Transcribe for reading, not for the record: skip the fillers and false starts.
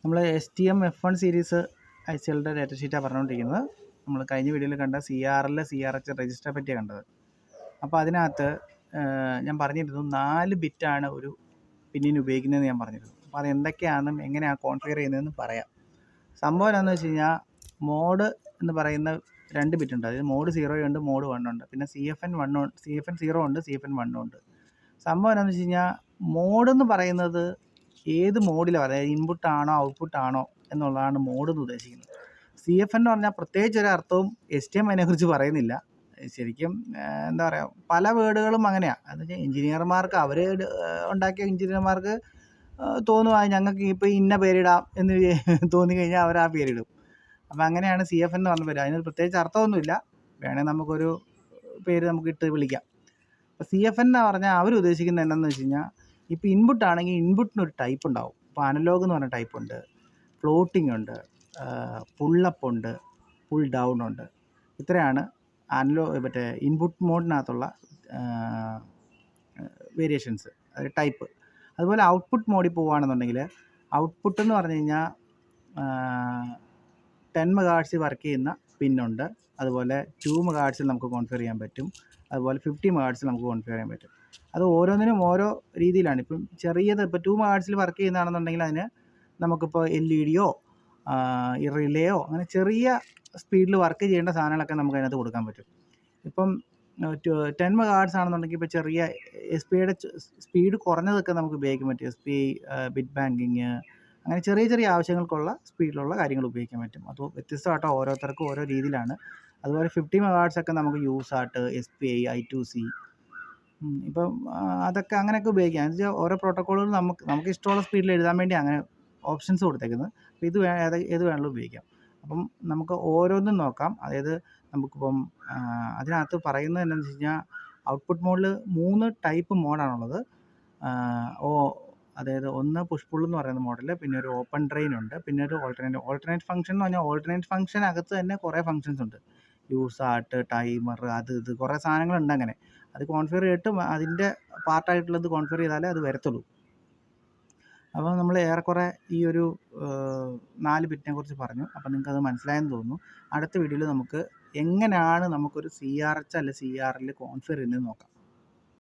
നമ്മൾ STM F1 series ICLയുടെ data ഷീറ്റാണ് പറഞ്ഞുകൊണ്ടിരിക്കുന്നത്. നമ്മൾ കഴിഞ്ഞ വീഡിയോയിൽ കണ്ട CRL CRH രജിസ്റ്ററെ പറ്റിയാണ് കണ്ടത്. അപ്പോൾ അതിനകത്ത് ഞാൻ പറഞ്ഞിരുന്നു 4 ബിറ്റാണ് ഒരു പിന്നിന് ഉപയോഗിക്കുന്നതെന്ന് ഞാൻ പറഞ്ഞിരുന്നു. അപ്പോൾ അത് എന്തൊക്കെയാണെന്നും എങ്ങനെയാണ് കോൺഫിഗർ ചെയ്യുന്നതെന്ന് പറയാം. സംഭവം എന്താണെന്ന് വെച്ച് കഴിഞ്ഞാൽ മോഡ് എന്ന് പറയുന്ന 2 ബിറ്റ് ഉണ്ട്. അതായത് മോഡ് 0 ഉണ്ട്, മോഡ് 1 ഉണ്ട്. പിന്നെ CFN 0 ഉണ്ട്, CFN 1 ഉണ്ട്. സംഭവം എന്താണെന്ന് വെച്ച് കഴിഞ്ഞാൽ മോഡ് എന്ന് പറയുന്നത് ഏത് മോഡിലാണ്, അതായത് ഇൻപുട്ട് ആണോ ഔട്ട്പുട്ട് ആണോ എന്നുള്ളതാണ് മോഡ് എന്ന് ഉദ്ദേശിക്കുന്നത്. CFN എന്ന് പറഞ്ഞാൽ പ്രത്യേകിച്ച് ഒരു അർത്ഥവും STM അതിനെക്കുറിച്ച് പറയുന്നില്ല. ശരിക്കും എന്താ പറയുക, പല വേർഡുകളും അങ്ങനെയാണ്. എന്ന് വെച്ചാൽ എഞ്ചിനീയർമാർക്ക് അവർ ഉണ്ടാക്കിയ എഞ്ചിനീയർമാർക്ക് തോന്നുക ഞങ്ങൾക്ക് ഇപ്പോൾ ഇന്ന പേരിടാം എന്ന് തോന്നിക്കഴിഞ്ഞാൽ അവർ ആ പേരിടും. അപ്പോൾ അങ്ങനെയാണ് CFN എന്ന് പറഞ്ഞ പേര്. അതിനൊരു പ്രത്യേകിച്ച് അർത്ഥമൊന്നുമില്ല. വേണേൽ നമുക്കൊരു പേര് നമുക്ക് ഇട്ട് വിളിക്കാം. അപ്പോൾ CFN എന്ന് പറഞ്ഞാൽ അവർ ഉദ്ദേശിക്കുന്നത് എന്താണെന്ന് വെച്ച് കഴിഞ്ഞാൽ, ഇപ്പോൾ ഇൻപുട്ട് ആണെങ്കിൽ ഇൻപുട്ടിനൊരു ടൈപ്പ് ഉണ്ടാവും. ഇപ്പോൾ അനലോഗ് എന്ന് പറഞ്ഞ ടൈപ്പ് ഉണ്ട്, ഫ്ലോട്ടിംഗ് ഉണ്ട്, പുള്ളപ്പ് ഉണ്ട്, പുൾ ഡൗൺ ഉണ്ട്. ഇത്രയാണ് മറ്റേ ഇൻപുട്ട് മോഡിനകത്തുള്ള വേരിയേഷൻസ്, അതായത് ടൈപ്പ്. അതുപോലെ ഔട്ട്പുട്ട് മോഡിൽ പോവുകയാണെന്നുണ്ടെങ്കിൽ ഔട്ട്പുട്ട് എന്ന് പറഞ്ഞു കഴിഞ്ഞാൽ 10 MHz വർക്ക് ചെയ്യുന്ന പിന്നുണ്ട്. അതുപോലെ 2 MHz നമുക്ക് കോൺഫിഗർ ചെയ്യാൻ പറ്റും. അതുപോലെ 50 MHz നമുക്ക് കോൺഫിഗർ ചെയ്യാൻ പറ്റും. അത് ഓരോന്നിനും ഓരോ രീതിയിലാണ്. ഇപ്പം ചെറിയത് ഇപ്പോൾ 2 MHz വർക്ക് ചെയ്യുന്നതാണെന്നുണ്ടെങ്കിൽ അതിന് നമുക്കിപ്പോൾ LED-യോ റിലേയോ അങ്ങനെ ചെറിയ സ്പീഡിൽ വർക്ക് ചെയ്യേണ്ട സാധനങ്ങളൊക്കെ നമുക്ക് അതിനകത്ത് കൊടുക്കാൻ പറ്റും. ഇപ്പം 10 MHz ആണെന്നുണ്ടെങ്കിൽ ഇപ്പോൾ ചെറിയ SPIയുടെ സ്പീഡ് കുറഞ്ഞതൊക്കെ നമുക്ക് ഉപയോഗിക്കാൻ പറ്റും. SPI ബിറ്റ് ബാങ്കിങ് അങ്ങനെ ചെറിയ ചെറിയ ആവശ്യങ്ങൾക്കുള്ള സ്പീഡിലുള്ള കാര്യങ്ങൾ ഉപയോഗിക്കാൻ പറ്റും. അപ്പോൾ വ്യത്യസ്തമായിട്ട് ഓരോരുത്തർക്കും ഓരോ രീതിയിലാണ്. അതുപോലെ 50 MHz ഒക്കെ നമുക്ക് യൂസാട്ട്, SPI, I2C, ഇപ്പം അതൊക്കെ അങ്ങനെയൊക്കെ ഉപയോഗിക്കാം. എന്ന് വെച്ചാൽ ഓരോ പ്രോട്ടോക്കോളുകൾ നമുക്ക് ഇഷ്ടമുള്ള സ്പീഡിൽ എഴുതാൻ വേണ്ടി അങ്ങനെ ഓപ്ഷൻസ് കൊടുത്തേക്കുന്നത്. അപ്പോൾ ഏത് വേണമെങ്കിലും ഉപയോഗിക്കാം. അപ്പം നമുക്ക് ഓരോന്നും നോക്കാം. അതായത് നമുക്കിപ്പം അതിനകത്ത് പറയുന്നത് എന്താണെന്ന് വെച്ച് കഴിഞ്ഞാൽ, ഔട്ട്പുട്ട് മോഡിൽ 3 ടൈപ്പ് മോഡാണുള്ളത്. അതായത് ഒന്ന് പുഷ് പുൾ എന്ന് പറയുന്ന മോഡൽ, പിന്നെ ഒരു ഓപ്പൺ ഡ്രെയിൻ ഉണ്ട്, പിന്നെ ഒരു ഓൾട്ടർനേറ്റ് ഫംഗ്ഷൻ എന്ന് പറഞ്ഞാൽ ഓൾട്ടർനേറ്റ് ഫംഗ്ഷനകത്ത് തന്നെ കുറേ ഫംഗ്ഷൻസ് ഉണ്ട്. യൂസാട്ട്, ടൈമർ, ഇത് കുറേ സാധനങ്ങളുണ്ട്. അങ്ങനെ അത് കോൺഫിഗർ ചെയ്തിട്ട് അതിൻ്റെ പാർട്ടായിട്ടുള്ളത് കോൺഫിഗർ ചെയ്താലേ അത് വരത്തുള്ളൂ. അപ്പോൾ നമ്മൾ ഏറെക്കുറെ ഈ ഒരു 4 ബിറ്റിനെ കുറിച്ച് പറഞ്ഞു. അപ്പോൾ നിങ്ങൾക്കത് മനസ്സിലായെന്ന് തോന്നുന്നു. അടുത്ത വീഡിയോയിൽ നമുക്ക് എങ്ങനെയാണ് നമുക്കൊരു CRH അല്ലെങ്കിൽ CRL കോൺഫിഗർ ചെയ്യുന്നത് നോക്കാം.